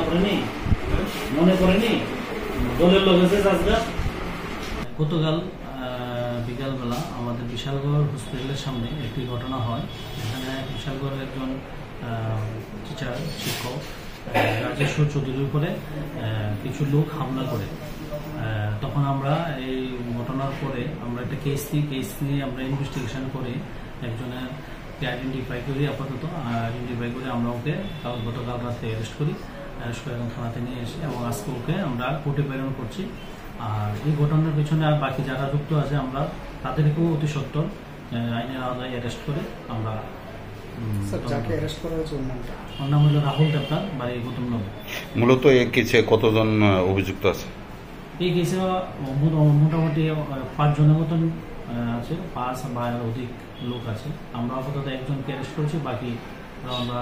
করেনি, মনে করেনি দলের লোক এসে আজকে। গতকাল বিকালবেলা আমাদের বিশালগড় হসপিটালের সামনে একটি ঘটনা হয়। এখানে বিশালগড়ের একজন টিচার শিক্ষক রাজেশ্বর চৌধুরীর উপরে কিছু লোক হামলা করে। তখন আমরা এই ঘটনার পরে আমরা একটা কেস নিয়ে আমরা ইনভেস্টিগেশন করে একজনের আইডেন্টিফাই করি, আপাতত আইডেন্টিফাই করে আমরা ওকে গতকাল রাতে অ্যারেস্ট করে এখন থানাতে নিয়ে এসে এবং আজকে ওকে আমরা কোর্টে প্রেরণ করছি। আর এই ঘটনার পেছনে আর বাকি যারা যুক্ত আছে আমরা তাদেরকেও অতি সত্বর আইনের আওতায় অ্যারেস্ট করে আমরা। ওর নাম হলো রাহুল দেবনাথ, বাড়ি গৌতমনগর। মূলত এই কেসে কতজন অভিযুক্ত আছে? এই কেসে মোটামুটি 5 জনের মতন আছে, 5 বা অধিক লোক আছে। আমরা আপাতত একজনকে অ্যারেস্ট করেছি, বাকি আমরা